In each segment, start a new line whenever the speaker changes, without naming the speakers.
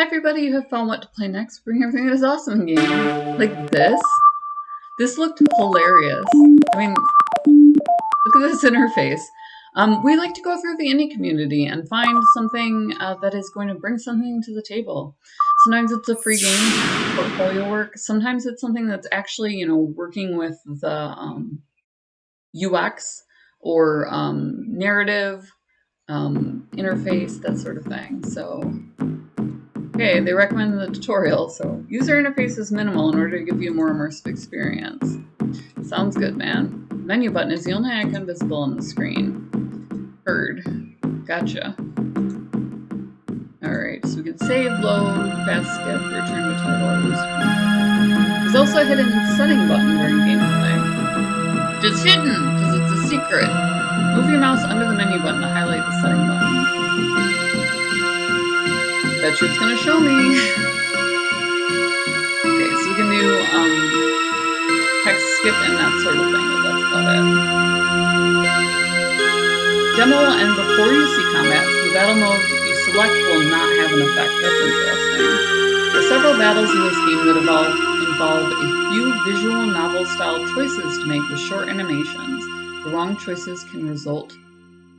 Hi everybody, you have found what to play next. Bring everything that is awesome in game. Like this? This looked hilarious. I mean, look at this interface. We like to go through the indie community and find something that is going to bring something to the table. Sometimes it's a free game, portfolio work. Sometimes it's something that's actually, working with the UX or narrative, interface, that sort of thing. So, okay, they recommend the tutorial. So, user interface is minimal in order to give you a more immersive experience. Sounds good, man. Menu button is the only icon visible on the screen. Heard. Gotcha. Alright, so we can save, load, fast skip, return to title, or lose. There's also a hidden setting button during gameplay. It's hidden because it's a secret. Move your mouse under the menu button to highlight the setting button. Bet you it's gonna show me. Okay, so we can do text skip and that sort of thing, but that's about it. Demo will end before you see combat, so the battle mode you select will not have an effect. That's interesting. There are several battles in this game that involve a few visual novel style choices to make with short animations. The wrong choices can result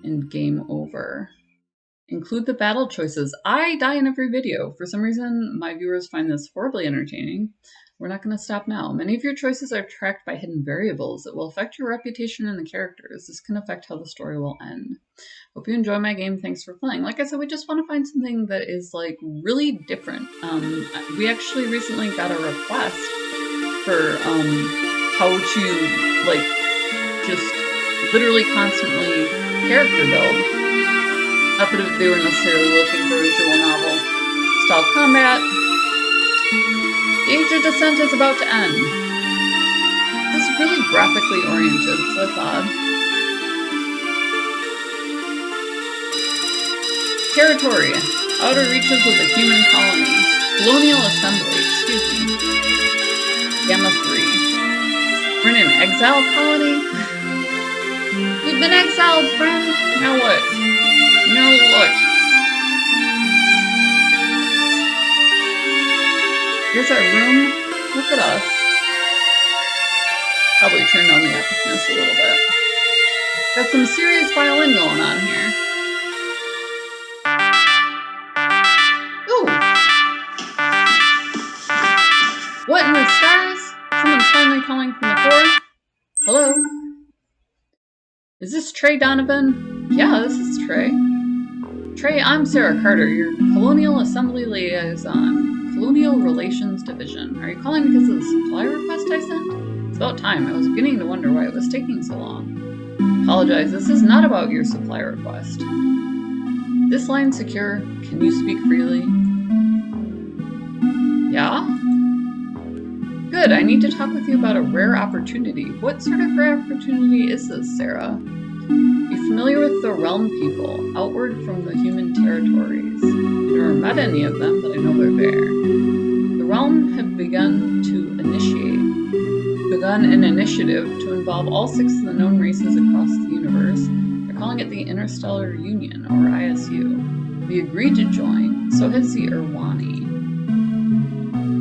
in game over. Include the battle choices. I die in every video. For some reason, my viewers find this horribly entertaining. We're not going to stop now. Many of your choices are tracked by hidden variables that will affect your reputation and the characters. This can affect how the story will end. Hope you enjoy my game. Thanks for playing. Like I said, we just want to find something that is like really different. We actually recently got a request for how to like just literally constantly character build. Not that they were necessarily looking for visual novel style combat. The Age of Descent is about to end. This is really graphically oriented, so that's odd. Territory. Outer reaches of the human colony. Colonial assembly. Excuse me. Gamma 3. We're in an exile colony? We've been exiled, friend. Now what? Now what? Here's our room. Look at us. Probably turn down the epicness a little bit. Got some serious violin going on here. Ooh! What in the stars? Someone's finally calling from the core. Hello? Is this Trey Donovan? Yeah, this is Trey. Trey, I'm Sarah Carter, your Colonial Assembly Liaison. Colonial Relations Division. Are you calling because of the supply request I sent? It's about time. I was beginning to wonder why it was taking so long. Apologize, this is not about your supply request. This line's secure. Can you speak freely? Yeah? Good, I need to talk with you about a rare opportunity. What sort of rare opportunity is this, Sarah? Be familiar with the Realm people, outward from the human territories. I've never met any of them, but I know they're there. The Realm have begun an initiative to involve all 6 of the known races across the universe. They're calling it the Interstellar Union, or ISU. We agreed to join, so has the Irwani.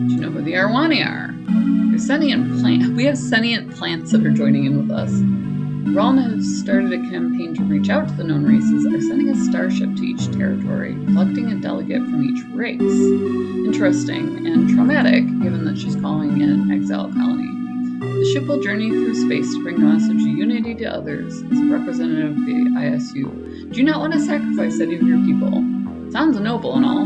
Do you know who the Irwani are? They're sentient plants. We have sentient plants that are joining in with us. Realm has started a campaign to reach out to the known races, are sending a starship to each territory, collecting a delegate from each race. Interesting and traumatic, given that she's calling it an exile colony. The ship will journey through space to bring the message of unity to others as a representative of the ISU. Do you not want to sacrifice any of your people? Sounds noble and all.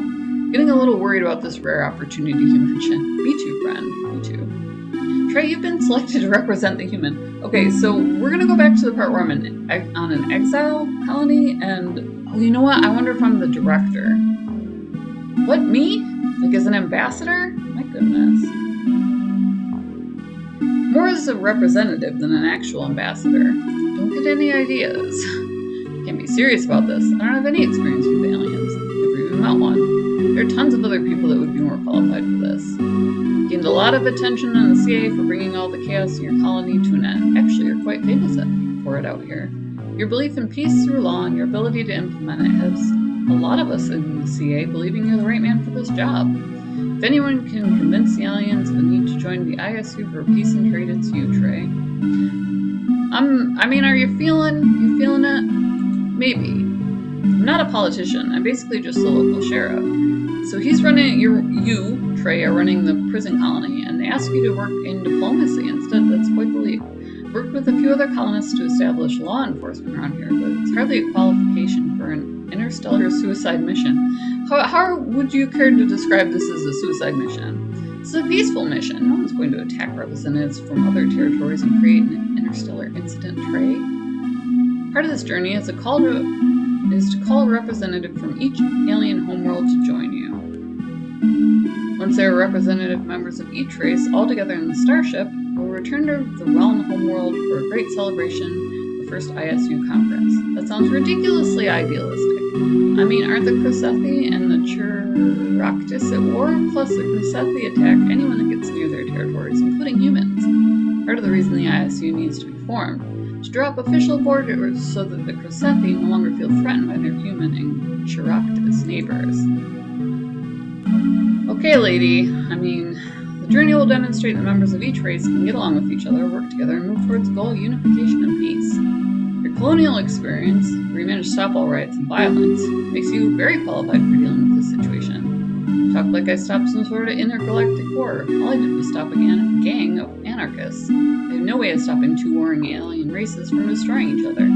Getting a little worried about this rare opportunity you mentioned. Me too, friend. Me too. Trey, you've been selected to represent the human. Okay, so we're gonna go back to the part where I'm on an exile colony, and oh, you know what? I wonder if I'm the director. What, me? Like as an ambassador? My goodness. More as a representative than an actual ambassador. Don't get any ideas. Can't be serious about this. I don't have any experience with aliens. Never even met one. There are tons of other people that would be more qualified for this. Gained a lot of attention in the CA for bringing all the chaos in your colony to an end. Actually, you're quite famous for it out here. Your belief in peace through law and your ability to implement it has a lot of us in the CA believing you're the right man for this job. If anyone can convince the aliens of the need to join the ISU for peace and trade, it's you, Trey. Are you feeling it? Maybe. I'm not a politician. I'm basically just the local sheriff. So he's running, you, Trey, are running the prison colony, and they ask you to work in diplomacy instead. That's quite the leap. Worked with a few other colonists to establish law enforcement around here, but it's hardly a qualification for an interstellar suicide mission. How would you care to describe this as a suicide mission? It's a peaceful mission. No one's going to attack representatives from other territories and create an interstellar incident, Trey. Part of this journey is to call a representative from each alien homeworld to join you. Once there are representative members of each race all together in the starship, we'll return to the realm homeworld for a great celebration, the first ISU conference. That sounds ridiculously idealistic. Aren't the Crosethi and the Chiractus at war? Plus, the Crosethi attack anyone that gets near their territories, including humans. Part of the reason the ISU needs to be formed, to draw up official borders so that the Crosethi no longer feel threatened by their human and Chiractus neighbors. Okay, lady. The journey will demonstrate that members of each race can get along with each other, work together, and move towards the goal of unification and peace. Your colonial experience, where you managed to stop all riots and violence, makes you very qualified for dealing with this situation. Talk like I stopped some sort of intergalactic war. All I did was stop a gang of anarchists. I have no way of stopping two warring alien races from destroying each other.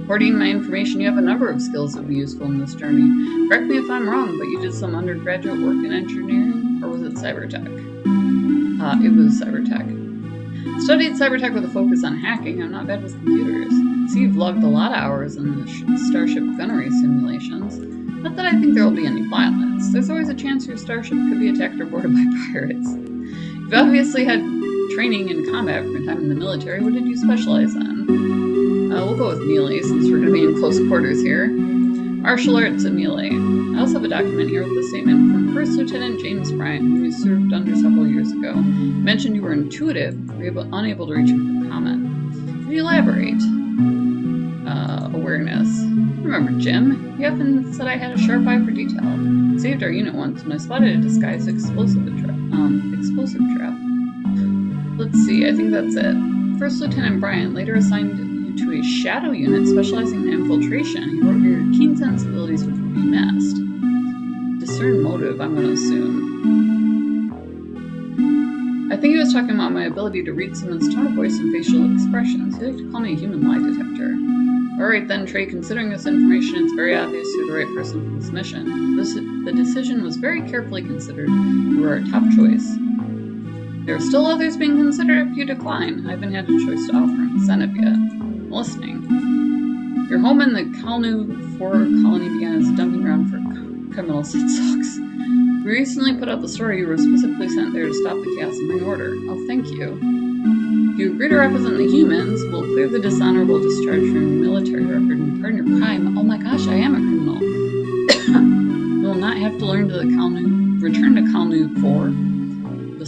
According to my information, you have a number of skills that would be useful in this journey. Correct me if I'm wrong, but you did some undergraduate work in engineering, or was it cybertech? It was cybertech. Studied cybertech with a focus on hacking. I'm not bad with computers. See, you've logged a lot of hours in the starship gunnery simulations. Not that I think there will be any violence. There's always a chance your starship could be attacked or boarded by pirates. You've obviously had training in combat from your time in the military. What did you specialize in? We'll go with melee since we're going to be in close quarters here. Martial arts and melee. I also have a document here with a statement from First Lieutenant James Bryant, whom you served under several years ago. You mentioned you were intuitive, unable to reach a comment. Could you elaborate? Awareness. Remember Jim? He often said I had a sharp eye for detail. Saved our unit once when I spotted a disguised explosive trap. Let's see, I think that's it. First Lieutenant Bryant later assigned you to a shadow unit specializing in infiltration. He wrote your keen sensibilities would be missed. Discern motive, I'm going to assume. I think he was talking about my ability to read someone's tone of voice and facial expressions. He liked to call me a human lie detector. Alright then, Trey, considering this information, it's very obvious you're the right person for this mission. The decision was very carefully considered. You were our top choice. There are still others being considered if you decline. I haven't had a choice to offer incentive yet. I'm listening. Your home in the Kalnu 4 colony began as a dumping ground for criminals. It sucks. We recently put out the story you were specifically sent there to stop the chaos and bring order. Oh, thank you. If you agree to represent the humans, we'll clear the dishonorable discharge from your military record and pardon your crime. Oh my gosh, I am a criminal. You will not have to return to Kalnu 4. You'll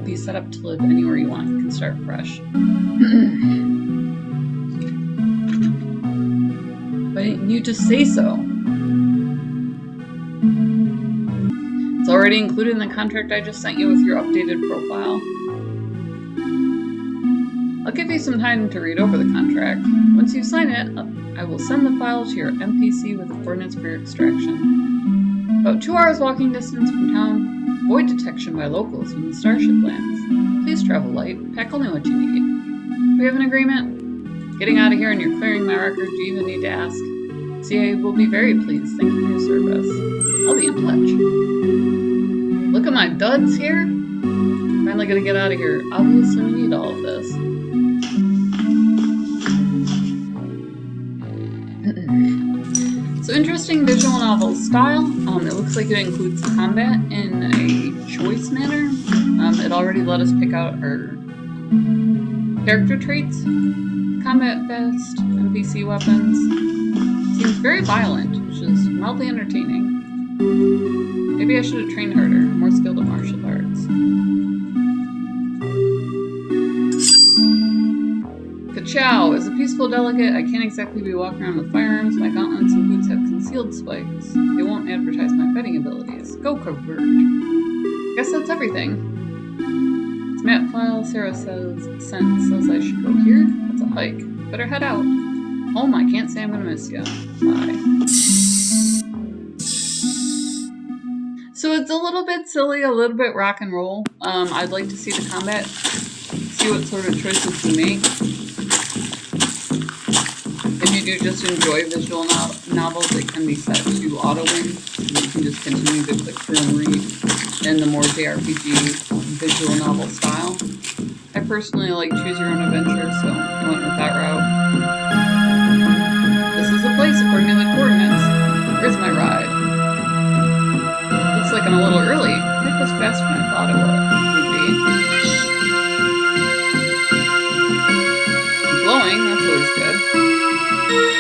be set up to live anywhere you want. You can start fresh. Why didn't you just say so? It's already included in the contract I just sent you with your updated profile. I'll give you some time to read over the contract. Once you sign it, I will send the file to your NPC with the coordinates for your extraction. About 2 hours walking distance from town. Avoid detection by locals when the starship lands. Please travel light. Pack only what you need. Do we have an agreement? Getting out of here and you're clearing my record. Do you even need to ask? CA will be very pleased. Thank you for your service. I'll be in touch. Look at my duds here. Finally gonna get out of here. Obviously we need all of this. So interesting visual novel style. It looks like it includes combat in a choice manner. It already let us pick out our character traits. Combat fast, NPC weapons. Seems very violent, which is mildly entertaining. Maybe I should have trained harder, more skilled at martial arts. Ciao! As a peaceful delegate, I can't exactly be walking around with firearms. My gauntlets and boots have concealed spikes. They won't advertise my fighting abilities. Go, covert. Guess that's everything. It's map file. Sarah says I should go here. That's a hike. Better head out. Home, I can't say I'm gonna miss you. Bye. So it's a little bit silly, a little bit rock and roll. I'd like to see the combat, see what sort of choices you make. If you do just enjoy visual novels, they can be set to auto-win. You can just continue to click through and read in the more JRPG visual novel style. I personally like choose your own adventure, so I went with that route. This is the place according to the coordinates. Where's my ride? Looks like I'm a little early. It was faster than I thought it would be. Glowing, that's always good.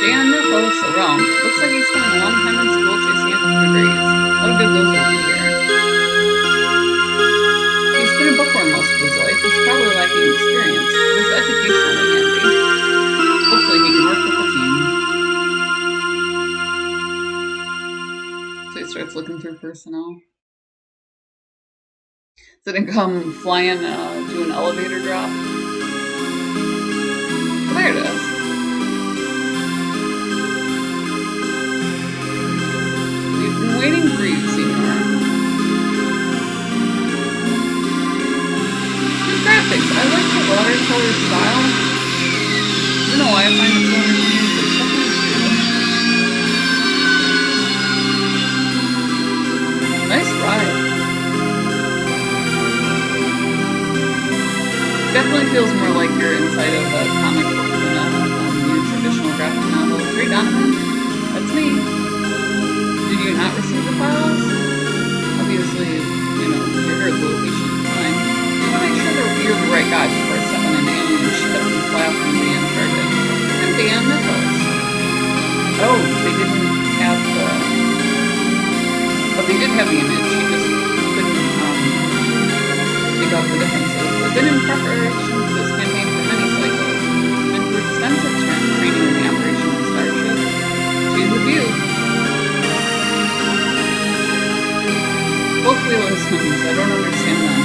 Dan Nicholas Realm. Looks like he's spent a long time in school chasing after degrees. What a good those will be here. He's been a bookworm most of his life. He's probably lacking experience, but his education will be handy. Hopefully he can work with the team. So he starts looking through personnel. Didn't come flying to an elevator drop. Oh, there it is. We've been waiting for you, Senior. The graphics. I like the watercolor style. I don't know why I find it so entertaining, but it's definitely nice ride. Definitely feels more like you're inside of a comic book than your traditional graphic novel. Ray Donovan? That's me. Did you not receive the files? Obviously, you heard the location is fine. I want to make sure that you're the right guy before I step on an alien ship and fly off into the Uncharted. I'm Dan Nicholas. Oh, they didn't have the... But they did have the image. You just couldn't pick up the differences. I've been in preparation for this campaign for many cycles. Been through extensive training in the operation of the starship. Choose a view. Both realisms, I don't understand them.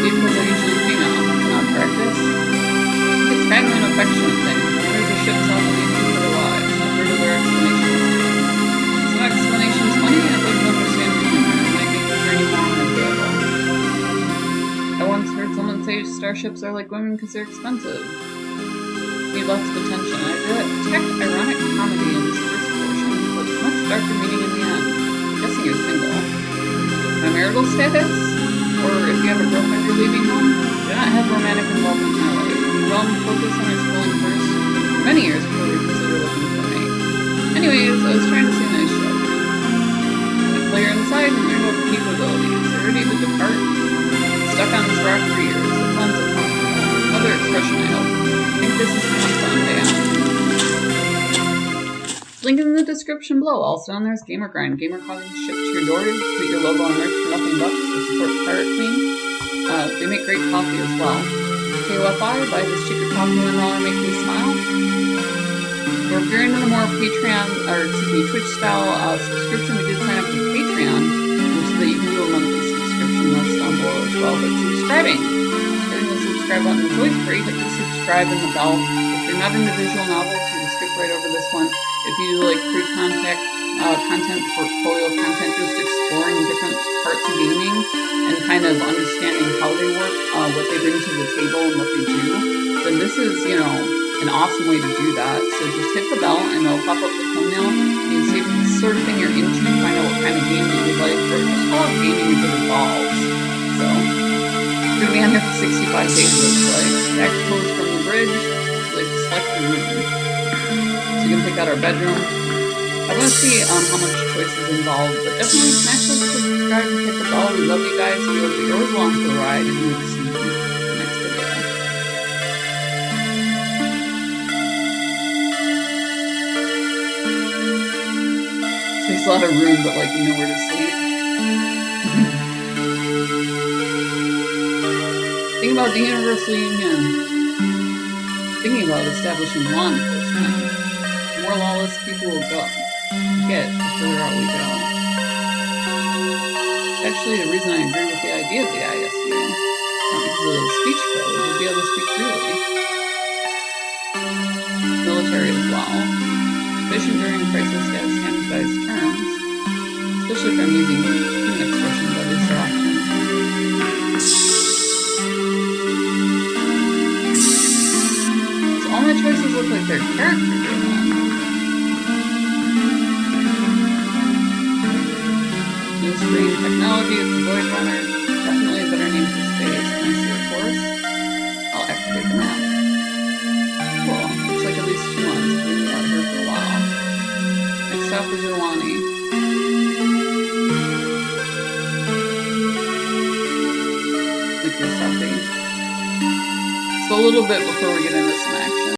Vehicles are usually female, not practice. It's kind of an affectionate thing. There's a ship south of the for their wives. I've heard of their explanations too. Some explanations funny, I'd like to understand the humor. It might make the journey more enjoyable. I once heard someone say starships are like women because they're expensive. Need lots of attention. I detect ironic comedy in this first portion, but much darker meaning in the end. I'm guessing you're single. My marital status? Or if you have a girlfriend you're leaving home? Do not have romantic involvement in my life. Well, focus on our schooling first. For many years before we consider looking for a mate. Anyways, I was trying to say nice shit. I play her inside and learn about the capabilities. They're ready to depart. Stuck on this rock for years. It sounds uncomfortable. Another expression, I hope. I think this is pretty fun, Dan. Link in the description below. Also down there's Gamer Grind. Gamer coffee shipped to your door. Put your logo on merch for nothing bucks to support Pirate Queen. They make great coffee as well. KOFI, buy this cheaper coffee $1 make me smile. Or if you're into the more Patreon, or excuse me, Twitch style subscription, we did sign up for Patreon, so that you can do a monthly subscription. That's down below as well. But subscribing, hitting the subscribe button is always free. Hit the subscribe and the bell. If you're not into visual novels, you can skip right over this one. If you do like content, portfolio content, just exploring different parts of gaming and kind of understanding how they work, what they bring to the table and what they do, then this is, an awesome way to do that. So just hit the bell and it'll pop up the thumbnail. You can see if it's the sort of thing you're into, find out what kind of game that you like, or just follow gaming as it evolves. So, we're going to be on here for 65 days, it looks like. Akatosh from the bridge, like select the room. So you can pick out our bedroom. I want to see how much choice is involved, but definitely smash that subscribe and hit the bell. We love you guys. We hope that you're always along for the ride, and we'll see you in the next video. So there's a lot of room, but like nowhere to sleep. Think about the Universal Union. thinking about establishing law enforcement. The more lawless people will get, the further out we go. Actually, the reason I agree with the idea of the ISU, not because of the speech code, we'll be able to speak freely. Military as well. Efficient during crisis has standardized terms, especially if I'm using human expressions every so often. So all my choices look like they're character-driven. Screen technology, it's the Void Runner. Definitely a better name for space. When I see a course, I'll activate the map. Cool. Looks like at least 2 months. We'll be out here for a while. Next stop is Irwani. Like this, so a little bit before we get into some